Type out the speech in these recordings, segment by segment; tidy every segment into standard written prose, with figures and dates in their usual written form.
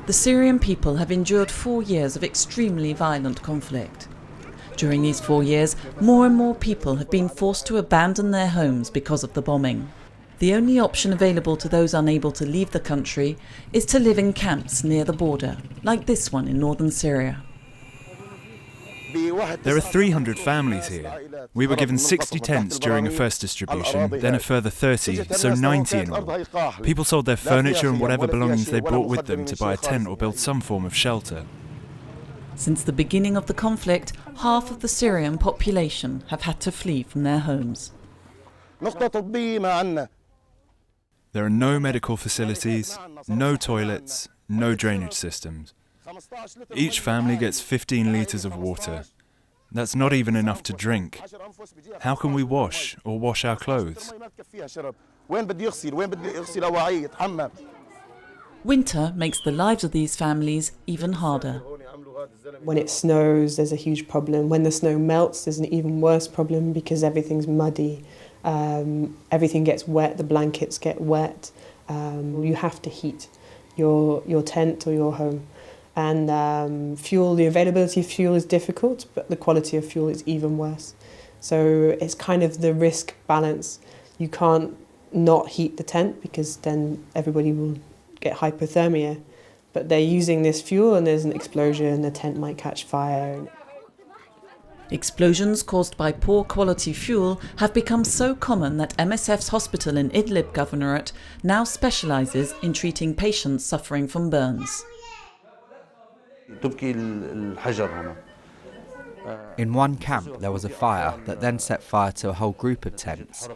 The Syrian people have endured 4 years of extremely violent conflict. During these 4 years, more and more people have been forced to abandon their homes because of the bombing. The only option available to those unable to leave the country is to live in camps near the border, like this one in northern Syria. There are 300 families here. We were given 60 tents during a first distribution, then a further 30, so 90 in all. People sold their furniture and whatever belongings they brought with them to buy a tent or build some form of shelter. Since the beginning of the conflict, half of the Syrian population have had to flee from their homes. There are no medical facilities, no toilets, no drainage systems. Each family gets 15 litres of water. That's not even enough to drink. How can we wash or wash our clothes? Winter makes the lives of these families even harder. When it snows, there's a huge problem. When the snow melts, there's an even worse problem because everything's muddy. Everything gets wet, the blankets get wet. You have to heat your tent or your home. And fuel, the availability of fuel is difficult, but the quality of fuel is even worse. So it's kind of the risk balance. You can't not heat the tent because then everybody will get hypothermia. But they're using this fuel and there's an explosion, the tent might catch fire. Explosions caused by poor quality fuel have become so common that MSF's hospital in Idlib Governorate now specialises in treating patients suffering from burns. In one camp there was a fire that then set fire to a whole group of tents.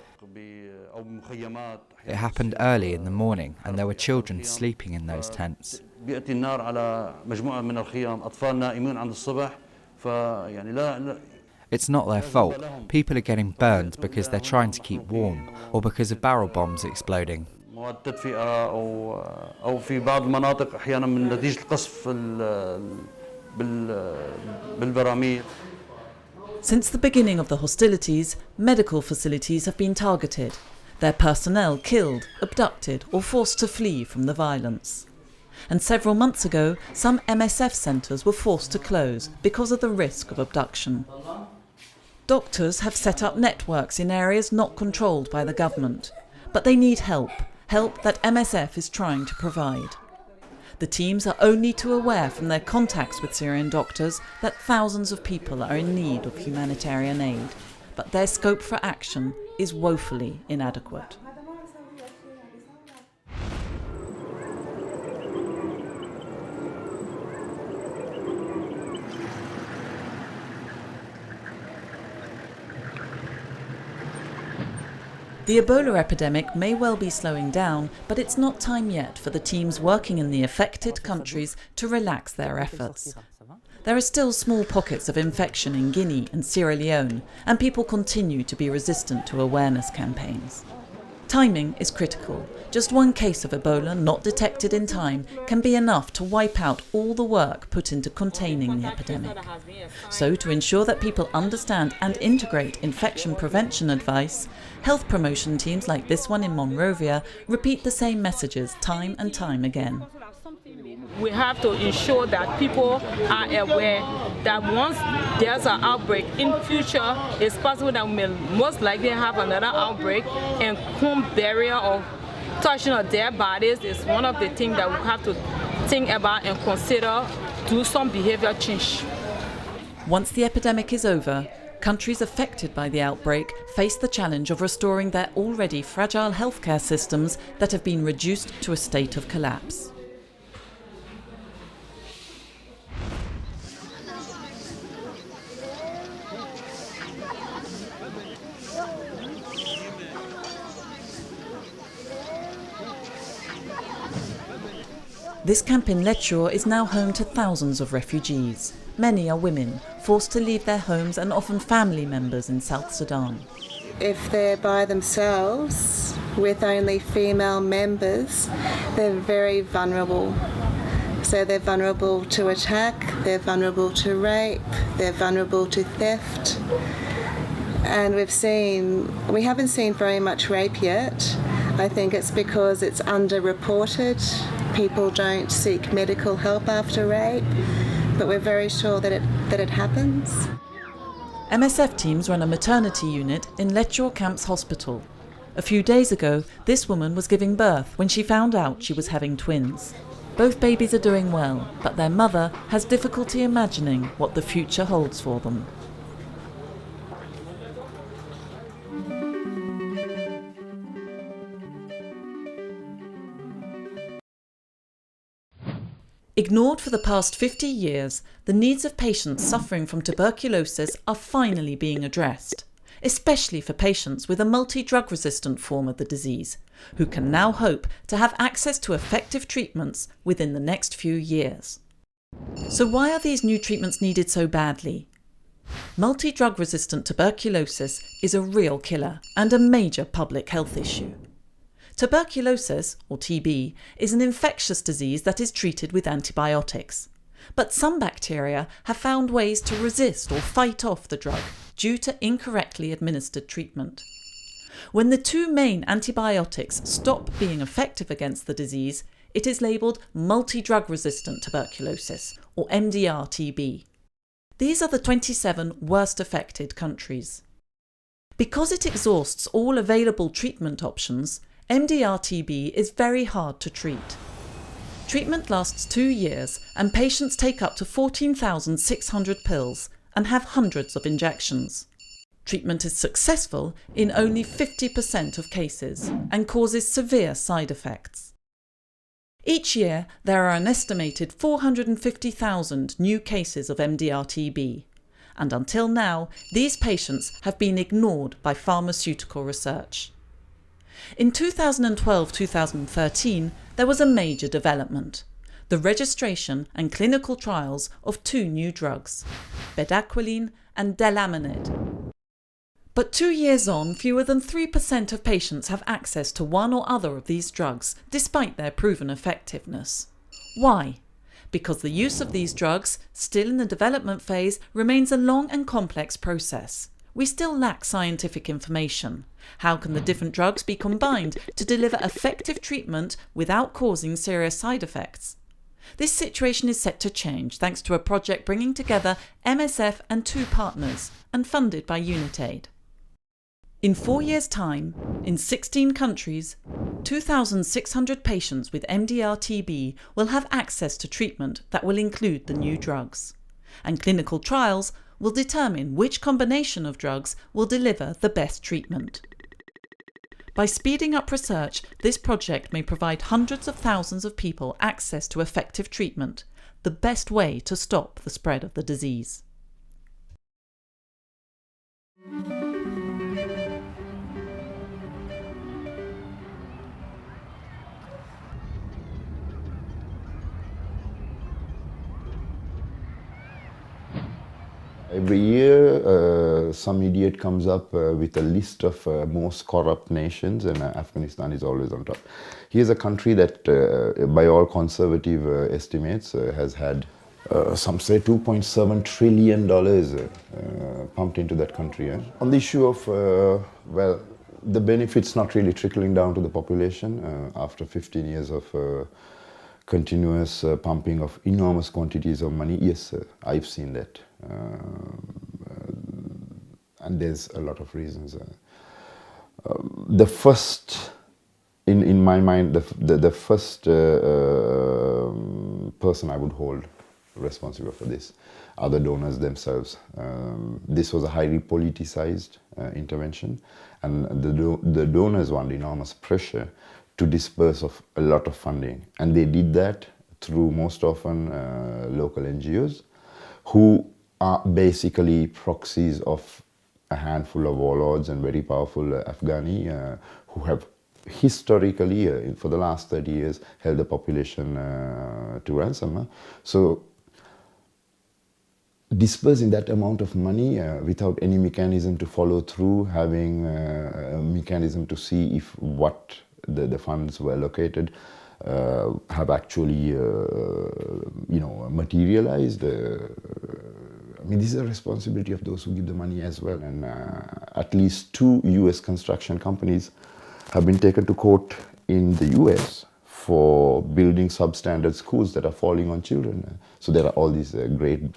It happened early in the morning and there were children sleeping in those tents. It's not their fault. People are getting burned because they're trying to keep warm or because of barrel bombs exploding. أو في بعض المناطق أحيانا من نتيجة القصف بالبراميل. Since the beginning of the hostilities, medical facilities have been targeted, their personnel killed, abducted or forced to flee from the violence. And several months ago, some MSF centres were forced to close because of the risk of abduction. Doctors have set up networks in areas not controlled by the government, but they need help that MSF is trying to provide. The teams are only too aware from their contacts with Syrian doctors that thousands of people are in need of humanitarian aid, but their scope for action is woefully inadequate. The Ebola epidemic may well be slowing down, but it's not time yet for the teams working in the affected countries to relax their efforts. There are still small pockets of infection in Guinea and Sierra Leone, and people continue to be resistant to awareness campaigns. Timing is critical. Just one case of Ebola not detected in time can be enough to wipe out all the work put into containing the epidemic. So, to ensure that people understand and integrate infection prevention advice, health promotion teams like this one in Monrovia repeat the same messages time and time again. We have to ensure that people are aware that once there's an outbreak in future, it's possible that we may most likely have another outbreak, and home burial or touching of dead bodies is one of the things that we have to think about and consider, do some behavior change. Once the epidemic is over, countries affected by the outbreak face the challenge of restoring their already fragile healthcare systems that have been reduced to a state of collapse. This camp in Lecture is now home to thousands of refugees. Many are women, forced to leave their homes and often family members in South Sudan. If they're by themselves with only female members, they're very vulnerable. So they're vulnerable to attack, they're vulnerable to rape, they're vulnerable to theft. And we haven't seen very much rape yet. I think it's because it's underreported. People don't seek medical help after rape, but we're very sure that it happens. MSF teams run a maternity unit in Lecture Camp's hospital. A few days ago, this woman was giving birth when she found out she was having twins. Both babies are doing well, but their mother has difficulty imagining what the future holds for them. Ignored for the past 50 years, the needs of patients suffering from tuberculosis are finally being addressed, especially for patients with a multi-drug resistant form of the disease, who can now hope to have access to effective treatments within the next few years. So why are these new treatments needed so badly? Multi-drug resistant tuberculosis is a real killer and a major public health issue. Tuberculosis, or TB, is an infectious disease that is treated with antibiotics. But some bacteria have found ways to resist or fight off the drug due to incorrectly administered treatment. When the two main antibiotics stop being effective against the disease, it is labelled multi-drug resistant tuberculosis, or MDR-TB. These are the 27 worst affected countries. Because it exhausts all available treatment options, MDR-TB is very hard to treat. Treatment lasts 2 years and patients take up to 14,600 pills and have hundreds of injections. Treatment is successful in only 50% of cases and causes severe side effects. Each year there are an estimated 450,000 new cases of MDR-TB, and until now these patients have been ignored by pharmaceutical research. In 2012-2013, there was a major development: the registration and clinical trials of 2 new drugs, bedaquiline and delamanid. But 2 years on, fewer than 3% of patients have access to one or other of these drugs, despite their proven effectiveness. Why? Because the use of these drugs, still in the development phase, remains a long and complex process. We still lack scientific information. How can the different drugs be combined to deliver effective treatment without causing serious side effects? This situation is set to change thanks to a project bringing together MSF and 2 partners and funded by Unitaid. In 4 years' time, in 16 countries, 2,600 patients with MDR-TB will have access to treatment that will include the new drugs, and clinical trials will determine which combination of drugs will deliver the best treatment. By speeding up research, this project may provide hundreds of thousands of people access to effective treatment, the best way to stop the spread of the disease. Every year, some idiot comes up with a list of most corrupt nations, and Afghanistan is always on top. Here's a country that, by all conservative estimates, has had, some say, $2.7 trillion pumped into that country. On the issue of, well, the benefits not really trickling down to the population after 15 years of continuous pumping of enormous quantities of money. Yes, I've seen that. And there's a lot of reasons. The first, in my mind, the first person I would hold responsible for this are the donors themselves. This was a highly politicized intervention, and the donors were under enormous pressure to disperse of a lot of funding, and they did that through most often local NGOs who are basically proxies of a handful of warlords and very powerful Afghani who have historically, for the last 30 years, held the population to ransom. So dispersing that amount of money without any mechanism to follow through, having a mechanism to see if what the funds were allocated have actually materialized. I mean, this is a responsibility of those who give the money as well. And at least 2 US construction companies have been taken to court in the US for building substandard schools that are falling on children. So there are all these great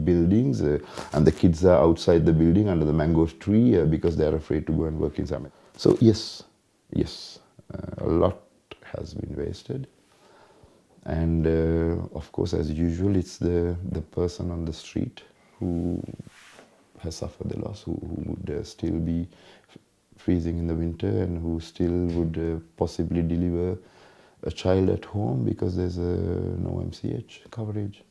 buildings, and the kids are outside the building under the mango tree because they are afraid to go and work inside. So yes, a lot has been wasted. And of course, as usual, it's the person on the street who has suffered the loss, who would still be freezing in the winter, and who still would possibly deliver a child at home because there's no MCH coverage.